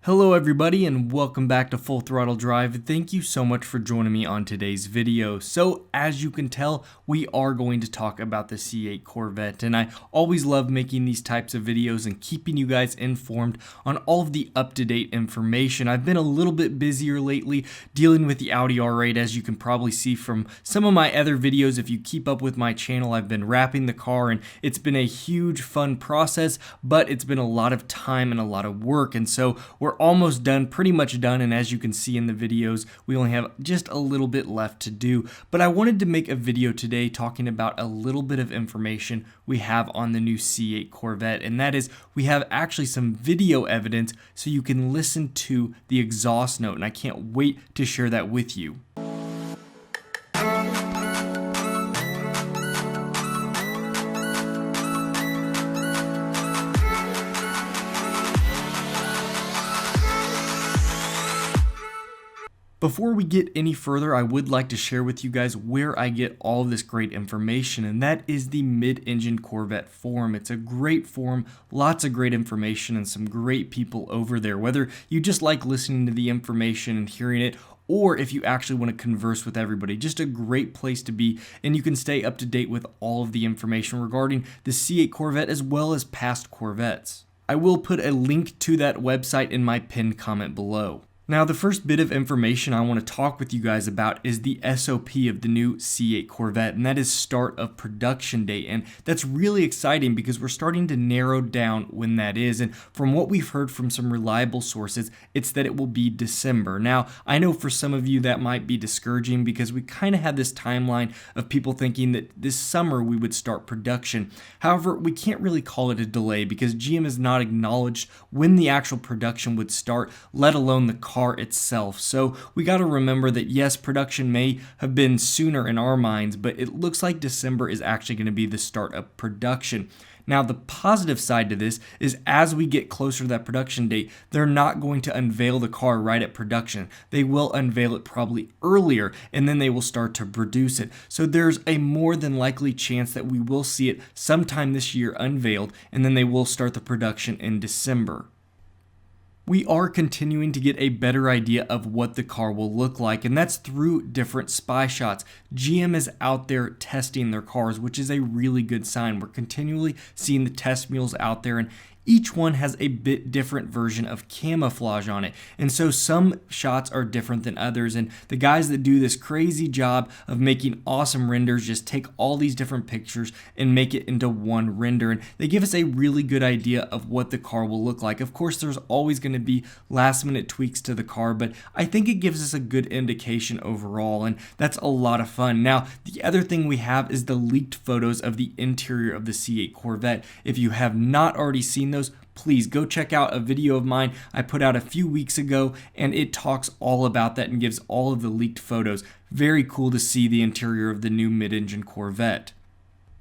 Hello everybody and welcome back to Full Throttle Drive. Thank you so much for joining me on today's video. So as you can tell, we are going to talk about the C8 Corvette, and I always love making these types of videos and keeping you guys informed on all of the up-to-date information. I've been a little bit busier lately dealing with the Audi R8, as you can probably see from some of my other videos. If you keep up with my channel, I've been wrapping the car and it's been a huge fun process, but it's been a lot of time and a lot of work, and so we're almost done, pretty much done, and as you can see in the videos, we only have just a little bit left to do. But I wanted to make a video today talking about a little bit of information we have on the new C8 Corvette, and that is we have actually some video evidence so you can listen to the exhaust note, and I can't wait to share that with you. Before we get any further, I would like to share with you guys where I get all of this great information, and that is the MidEngineCorvette forum. It's a great forum, lots of great information, and some great people over there. Whether you just like listening to the information and hearing it, or if you actually want to converse with everybody, just a great place to be, and you can stay up to date with all of the information regarding the C8 Corvette as well as past Corvettes. I will put a link to that website in my pinned comment below. Now, the first bit of information I want to talk with you guys about is the SOP of the new C8 Corvette, and that is start of production date. And that's really exciting because we're starting to narrow down when that is. And from what we've heard from some reliable sources, it's that it will be December. Now, I know for some of you that might be discouraging because we kind of had this timeline of people thinking that this summer we would start production. However, we can't really call it a delay because GM has not acknowledged when the actual production would start, let alone the car itself. So we got to remember that yes, production may have been sooner in our minds, but it looks like December is actually going to be the start of production. Now, the positive side to this is as we get closer to that production date, they're not going to unveil the car right at production. They will unveil it probably earlier, and then they will start to produce it. So there's a more than likely chance that we will see it sometime this year unveiled, and then they will start the production in December. We are continuing to get a better idea of what the car will look like, and that's through different spy shots. GM is out there testing their cars, which is a really good sign. We're continually seeing the test mules out there, and each one has a bit different version of camouflage on it. And so some shots are different than others, and the guys that do this crazy job of making awesome renders just take all these different pictures and make it into one render, and they give us a really good idea of what the car will look like. Of course, there's always going to be last minute tweaks to the car, but I think it gives us a good indication overall, and that's a lot of fun. Now, the other thing we have is the leaked photos of the interior of the C8 Corvette. If you have not already seen those, please go check out a video of mine I put out a few weeks ago, and it talks all about that and gives all of the leaked photos. Very cool to see the interior of the new mid-engine Corvette.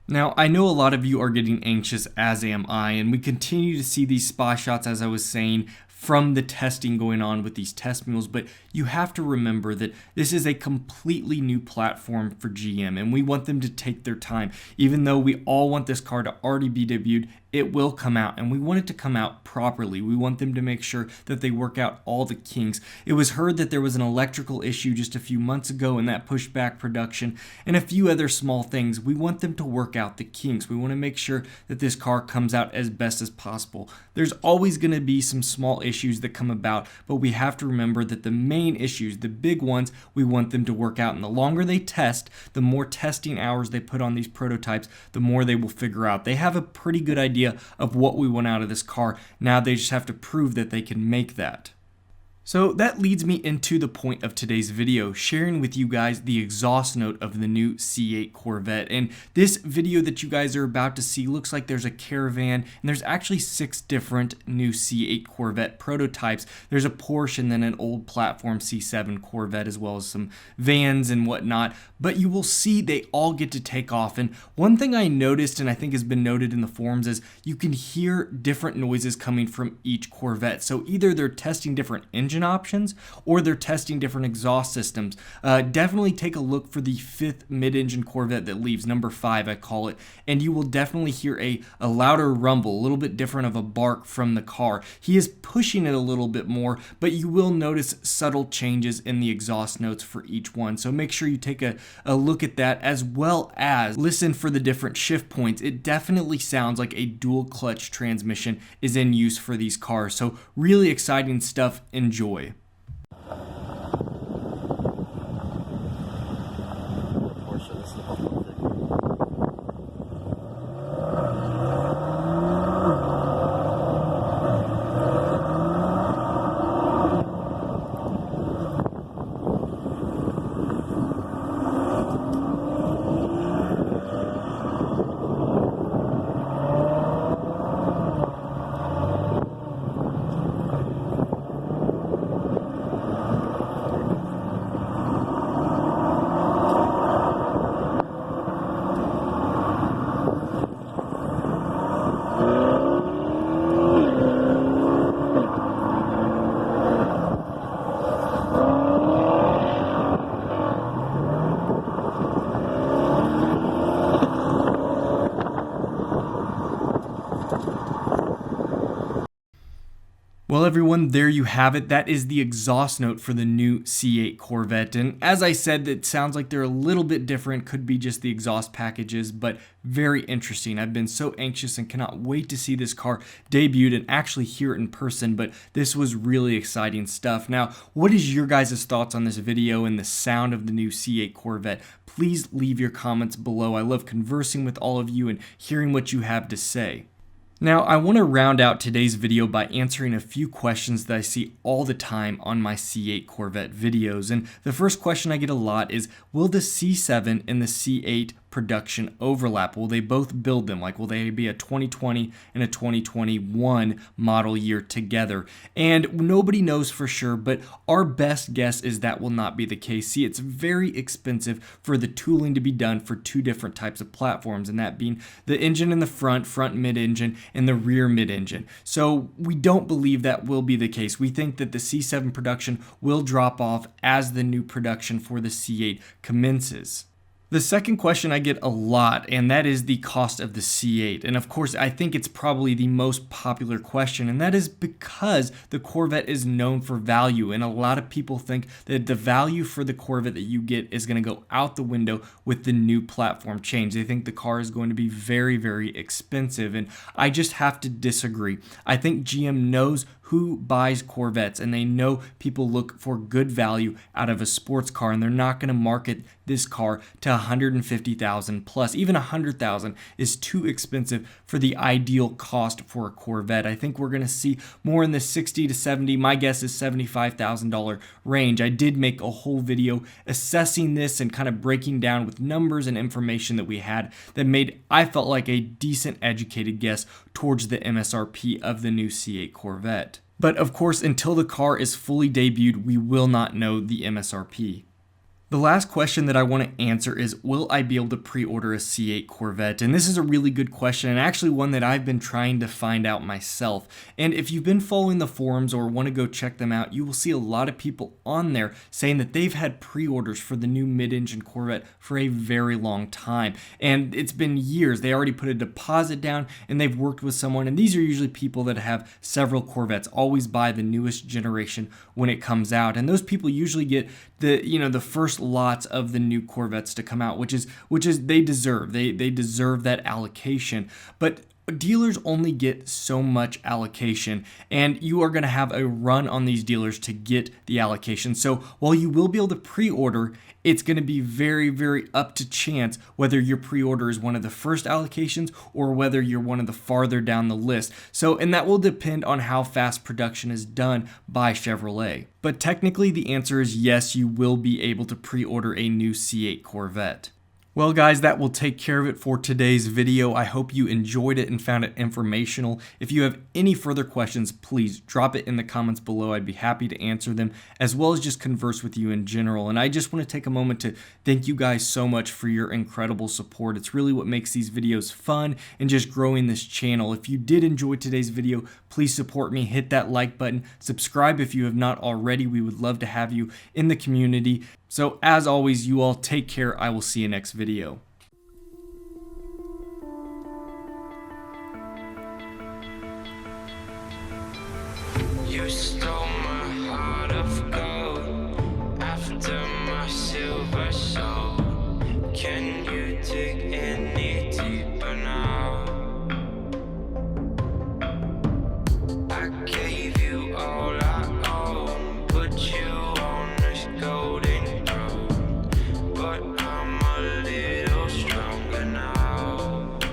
Now, I know a lot of you are getting anxious, as am I, and we continue to see these spy shots, as I was saying, from the testing going on with these test mules, but you have to remember that this is a completely new platform for GM, and we want them to take their time. Even though we all want this car to already be debuted, it will come out, and we want it to come out properly. We want them to make sure that they work out all the kinks. It was heard that there was an electrical issue just a few months ago, and that pushed back production, and a few other small things. We want them to work out the kinks. We want to make sure that this car comes out as best as possible. There's always going to be some small issues that come about, but we have to remember that the main issues, the big ones, we want them to work out, and the longer they test, the more testing hours they put on these prototypes, the more they will figure out. They have a pretty good idea of what we want out of this car. Now they just have to prove that they can make that. So that leads me into the point of today's video, sharing with you guys the exhaust note of the new C8 Corvette. And this video that you guys are about to see looks like there's a Caravan, and there's actually 6 different new C8 Corvette prototypes. There's a Porsche and then an old platform C7 Corvette, as well as some vans and whatnot. But you will see they all get to take off. And one thing I noticed, and I think has been noted in the forums, is you can hear different noises coming from each Corvette. So either they're testing different engine engine options, or they're testing different exhaust systems. Definitely take a look for the 5th mid-engine Corvette that leaves, number 5 I call it, and you will definitely hear a louder rumble, a little bit different of a bark from the car. He is pushing it a little bit more, but you will notice subtle changes in the exhaust notes for each one. So make sure you take a look at that, as well as listen for the different shift points. It definitely sounds like a dual clutch transmission is in use for these cars. So really exciting stuff. Enjoy. Well, everyone, there you have it. That is the exhaust note for the new C8 Corvette. And as I said, it sounds like they're a little bit different. Could be just the exhaust packages, but very interesting. I've been so anxious and cannot wait to see this car debuted and actually hear it in person, but this was really exciting stuff. Now, what is your guys' thoughts on this video and the sound of the new C8 Corvette? Please leave your comments below. I love conversing with all of you and hearing what you have to say. Now, I want to round out today's video by answering a few questions that I see all the time on my C8 Corvette videos. And the first question I get a lot is, will the C7 and the C8 production overlap? Will they both build them? Like, will they be a 2020 and a 2021 model year together? And nobody knows for sure, but our best guess is that will not be the case. See, it's very expensive for the tooling to be done for two different types of platforms, and that being the engine in the front mid-engine, and the rear mid-engine. So we don't believe that will be the case. We think that the C7 production will drop off as the new production for the C8 commences. The second question I get a lot, and that is the cost of the C8. And of course, I think it's probably the most popular question, and that is because the Corvette is known for value, and a lot of people think that the value for the Corvette that you get is going to go out the window with the new platform change. They think the car is going to be very, very expensive, and I just have to disagree. I think GM knows who buys Corvettes, and they know people look for good value out of a sports car, and they're not going to market this car to 150,000 plus. Even 100,000 is too expensive for the ideal cost for a Corvette. I think we're going to see more in the 60 to 70, my guess is $75,000 range. I did make a whole video assessing this and kind of breaking down with numbers and information that we had that made, I felt like, a decent educated guess towards the MSRP of the new C8 Corvette. But of course, until the car is fully debuted, we will not know the MSRP. The last question that I want to answer is, will I be able to pre-order a C8 Corvette? And this is a really good question, and actually one that I've been trying to find out myself. And if you've been following the forums or want to go check them out, you will see a lot of people on there saying that they've had pre-orders for the new mid-engine Corvette for a very long time. And it's been years. They already put a deposit down and they've worked with someone. And these are usually people that have several Corvettes, always buy the newest generation when it comes out. And those people usually get the first lots of the new Corvettes to come out, which is they deserve. They deserve that allocation. But dealers only get so much allocation, and you are going to have a run on these dealers to get the allocation. So while you will be able to pre-order, it's going to be very, very up to chance whether your pre-order is one of the first allocations or whether you're one of the farther down the list. So, and that will depend on how fast production is done by Chevrolet. But technically the answer is yes, you will be able to pre-order a new C8 Corvette. Well guys, that will take care of it for today's video. I hope you enjoyed it and found it informational. If you have any further questions, please drop it in the comments below. I'd be happy to answer them, as well as just converse with you in general. And I just want to take a moment to thank you guys so much for your incredible support. It's really what makes these videos fun and just growing this channel. If you did enjoy today's video, please support me. Hit that like button. Subscribe if you have not already. We would love to have you in the community. So as always, you all take care. I will see you next video. You stole my heart of gold after my silver soul. Can you dig any deeper now? I gave